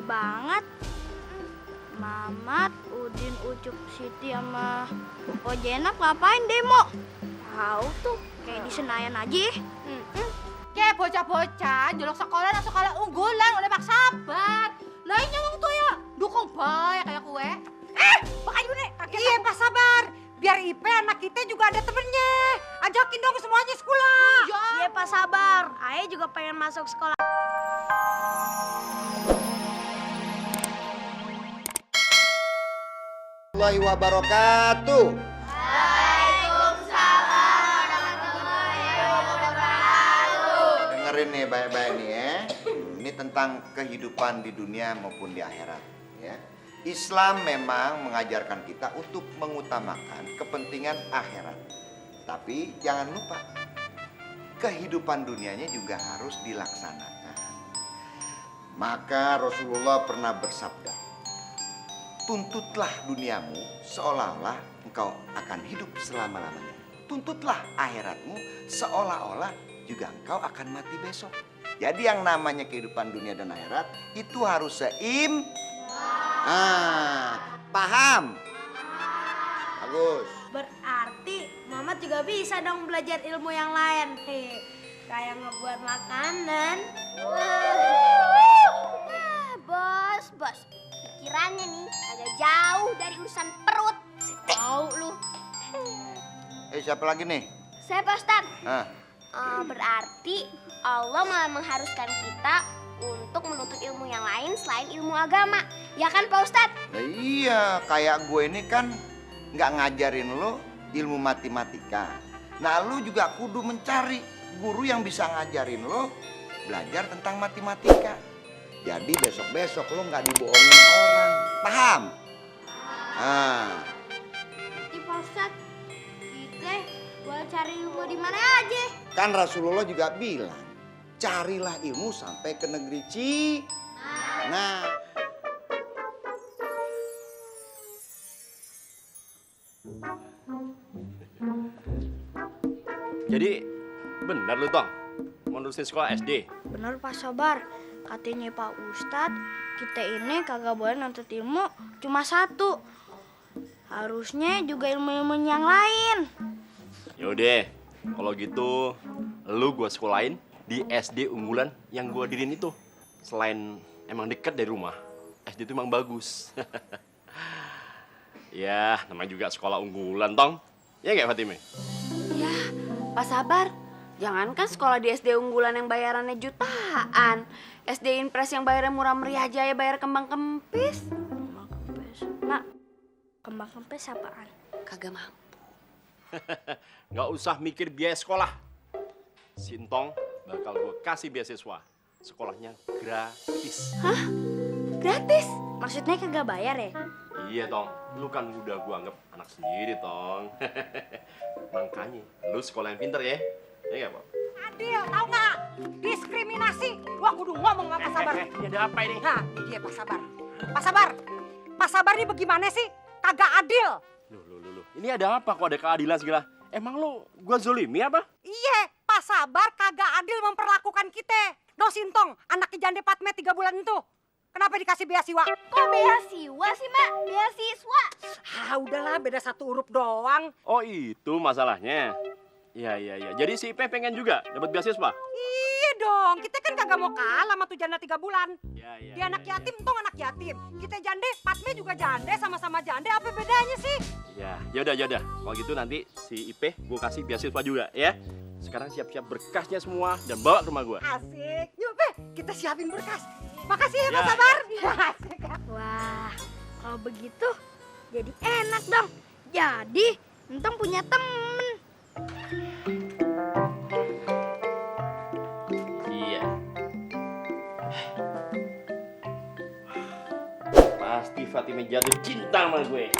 banget. Mamat, Udin, Ucup, Siti sama Ojenap ngapain demo? Tahu tuh, kayak di Senayan aja. Kayak bocah-bocah jolok sekolah unggulan oleh Pak Sabar. Lainnya wong tuh ya dukung bae kayak kue. Makanya nih. Iya Pak Sabar, biar IP anak kita juga ada temennya. Ajakin dong semuanya sekolah. Iya Pak Sabar, Ayah juga pengen masuk sekolah. Warahmatullahi wabarakatuh. Dengerin nih baik-baik nih ya. Ini tentang kehidupan di dunia maupun di akhirat ya. Islam memang mengajarkan kita untuk mengutamakan kepentingan akhirat. Tapi jangan lupa kehidupan dunianya juga harus dilaksanakan. Maka Rasulullah pernah bersabda, tuntutlah duniamu seolah-olah engkau akan hidup selama-lamanya. Tuntutlah akhiratmu seolah-olah juga engkau akan mati besok. Jadi yang namanya kehidupan dunia dan akhirat itu harus paham? Bagus. Berarti Mamat juga bisa dong belajar ilmu yang lain. Kayak ngebuat makanan. Bos. Pikirannya nih agak jauh dari urusan perut. Tahu lu. Siapa lagi nih? Saya Pak Ustadz. Berarti Allah malah mengharuskan kita untuk menuntut ilmu yang lain selain ilmu agama. Ya kan Pak Ustadz? Nah, iya, kayak gue ini kan nggak ngajarin lo ilmu matematika. Nah, lo juga kudu mencari guru yang bisa ngajarin lo belajar tentang matematika. Jadi besok-besok lo nggak dibohongin orang. Paham? Iya Pak Ustadz. Kita boleh cari ilmu di mana aja. Kan Rasulullah juga bilang, carilah ilmu sampai ke negeri Nah. Jadi benar lu Tong, mau nerusin sekolah SD? Bener Pak Sabar, katanya Pak Ustadz, kita ini kagak boleh nuntut ilmu cuma satu. Harusnya juga ilmu-ilmu yang lain. Yaudah, kalau gitu lu gua sekolahin di SD unggulan yang gua dirin itu. Selain emang deket dari rumah, SD itu emang bagus. Ya, namanya juga sekolah unggulan, Tong. Ya nggak, Fatime? Ya, Pak Sabar. Jangankan sekolah di SD unggulan yang bayarannya jutaan. SD Impres yang bayarnya murah meriah aja ya bayar kembang kempis. Kembang kempes. Nak, kembang kempes apaan? Kagak mampu. Nggak usah mikir biaya sekolah. Sintong bakal gua kasih beasiswa. Sekolahnya gratis. Hah? Gratis? Maksudnya kagak bayar ya? Iya, Tong. Lu kan udah gua anggap anak sendiri, Tong. Makanya, lu sekolah yang pinter ya. Iya nggak, Pak? Adil, tahu nggak? Diskriminasi. Wah, kudu ngomong sama Pak Sabar. Ini ada apa ini? Nah, ini dia Pak Sabar. Pak Sabar ini bagaimana sih? Kagak adil. Loh. Ini ada apa kok ada keadilan segala? Emang lu gua zolimi apa? Iya, Pak Sabar kagak adil memperlakukan kita. No Sintong, anaknya jande Patme 3 bulan itu. Kenapa dikasih beasiswa? Kok beasiswa sih, Mak? Beasiswa. Udahlah, beda satu huruf doang. Oh, itu masalahnya. Iya. Jadi si Ipe pengen juga dapat beasiswa? Iya dong, kita kan kagak mau kalah sama tuh janda 3 bulan. Iya. Dia anak yatim, tong anak yatim. Kita jande, Patme juga jande, sama-sama jande. Apa bedanya sih? Ya udah. Kalau gitu nanti si Ipe gua kasih beasiswa juga ya. Sekarang siap-siap berkasnya semua dan bawa ke rumah gua. Asik. Yuk, Pe, kita siapin berkas. Makasih ya, Pak Ya. Sabar. Asik. Wah, kalau begitu jadi enak dong. Jadi, Entong punya temen. Iya. Pasti Fatime jatuh cinta sama gue.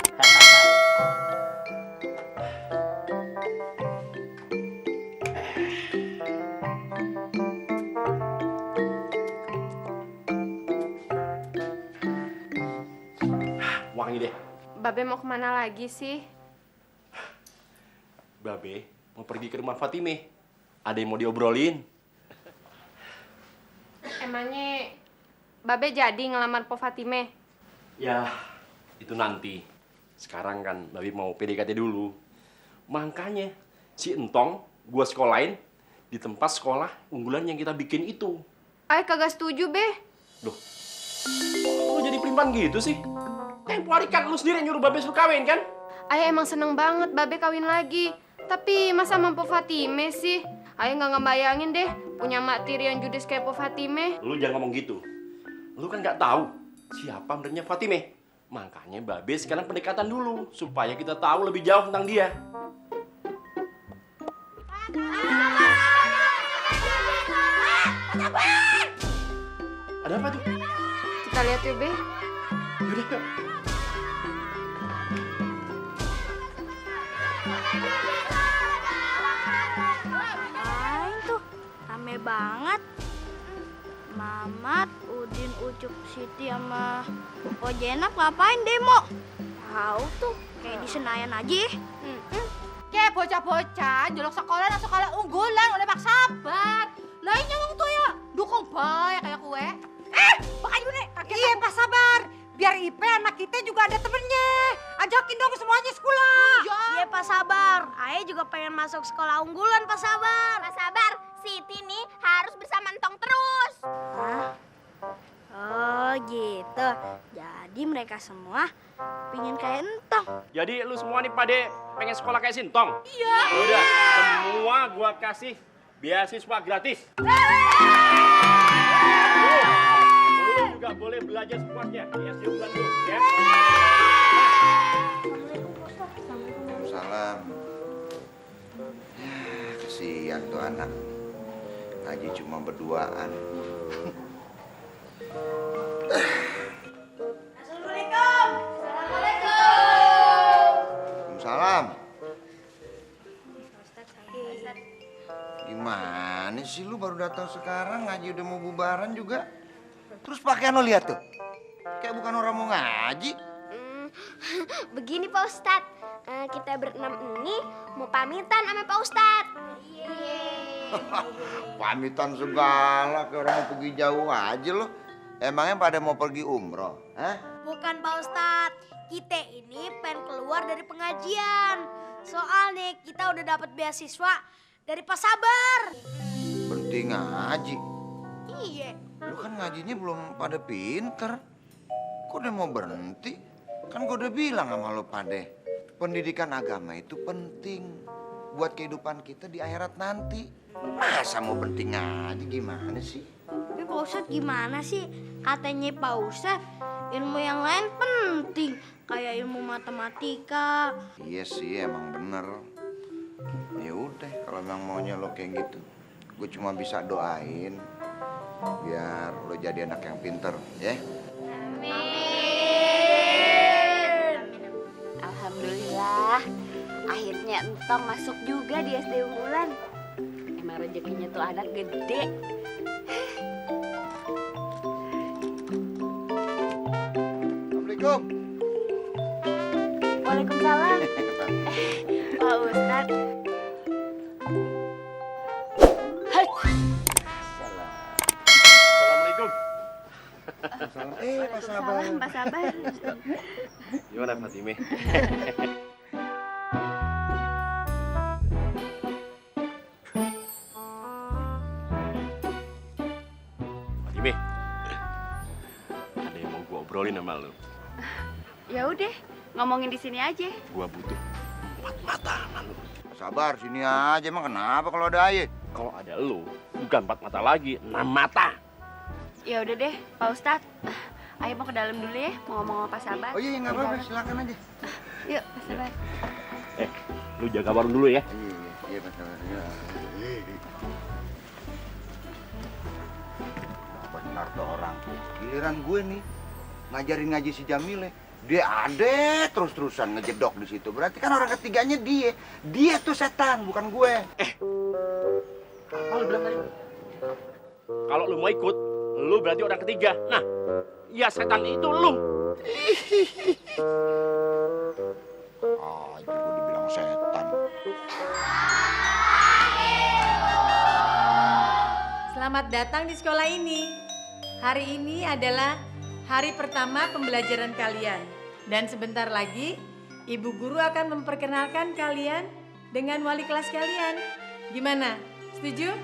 Wangi deh. Babe mau kemana lagi sih? Babe mau pergi ke rumah Fatime. Ada yang mau diobrolin. Emangnya Babe jadi ngelamar Po Fatime. Ya, itu nanti. Sekarang kan Babi mau PDKT dulu. Makanya si Entong gua sekolahin di tempat sekolah unggulan yang kita bikin itu. Ay kagak setuju, Be. Loh, lu jadi pelimpan gitu sih? Tempo hari kan lu sendiri nyuruh Babe suruh kawin kan? Ayah emang seneng banget Babe kawin lagi. Tapi masa sama Po Fatime sih? Ayah nggak ngebayangin deh punya mak tiri yang judes kayak Po Fatime. Lu jangan ngomong gitu. Lu kan nggak tahu siapa benernya Fatime. Makanya Babe sekarang pendekatan dulu supaya kita tahu lebih jauh tentang dia. Ada apa tuh? Kita lihat yuk, Be. Yaudah, yuk. Ngapain tuh? Rame banget. Mamat, Udin, Ucup, Siti sama Koko Jenap ngapain demo? Tahu tuh, kayak di Senayan aja. Kayak bocah-bocah jolok sekolah unggulan udah Pak Sabar. Lainnya ngomong tuh ya dukung bae kayak kue. Bukan ini. Iya Pak Sabar. Biar IP anak kita juga ada temennya. Ajakin dong semuanya sekolah. Iya Pak Sabar, Ayah juga pengen masuk sekolah unggulan Pak Sabar. Pak Sabar, Siti nih harus bersama Entong terus. Hah? Oh gitu, jadi mereka semua pingin kayak Entong. Jadi lu semua nih pada pengen sekolah kayak Sintong? Iya. Udah, semua gua kasih beasiswa gratis. Lu juga boleh belajar sepuasnya di SD Unggulan dulu, ya. Salam. Kesian tuh anak. Ngaji cuma berduaan. Assalamualaikum. Waalaikumsalam. Gimana sih lu baru datang sekarang ngaji udah mau bubaran juga? Terus pakaian lo lihat tuh. Kayak bukan orang mau ngaji. Begini Pak Ustadz, kita berenam ini mau pamitan sama Pak Ustadz. Pamitan segala kayak orang mau pergi jauh aja lo. Emangnya pada mau pergi umroh? Hah? Bukan Pak Ustadz, kita ini pengen keluar dari pengajian. Soalnya kita udah dapat beasiswa dari Pak Sabar. Berhenti ngaji. Iya. Lu kan ngajinya belum pada pinter. Kok udah mau berhenti? Kan gue udah bilang sama lo pade. Pendidikan agama itu penting. Buat kehidupan kita di akhirat nanti. Masa mau berhenti ngaji gimana sih? Tapi Pak Ustadz gimana sih? Katanya Pak Ustadz ilmu yang lain penting. Kayak ilmu matematika. Iya sih emang bener. Ya udah kalau memang maunya lo kayak gitu. Gue cuma bisa doain. Biar lo jadi anak yang pinter ya. Alhamdulillah, akhirnya Entong masuk juga di SD Unggulan. Emang rezekinya tuh anak gede. Assalamualaikum. Waalaikumsalam. Pak Ustadz. Assalamualaikum. Pak Sabar. Pak Sabar. Gimana Fatime? Fatime, ada yang mau gua obrolin sama lu. Ya udah, ngomongin di sini aja. Gua butuh 4 mata sama lu. Sabar sini aja emang kenapa kalau ada ayah? Kalau ada lu, bukan 4 mata lagi, 6 mata. Ya udah deh, Pak Ustadz. Ayo mau ke dalam dulu ya, mau ngomong sama Pak Sabar. Oh iya nggak apa-apa silakan aja. Yuk, Pak Sabar. Lu jaga warung dulu ya. Iya Pak Sabar. Iya. Benar tuh orang. Giliran gue nih ngajarin ngaji si Jamile. Dia ada terus-terusan ngejedok di situ. Berarti kan orang ketiganya dia. Dia tuh setan, bukan gue. Apa lu bilang tadi? Kalau lu mau ikut, lu berarti orang ketiga. Nah, ya setan itu lu. Ah, gue dibilang setan. Selamat datang di sekolah ini. hari ini adalah hari pertama pembelajaran kalian. Dan sebentar lagi, Ibu Guru akan memperkenalkan kalian dengan wali kelas kalian. Gimana? Setuju?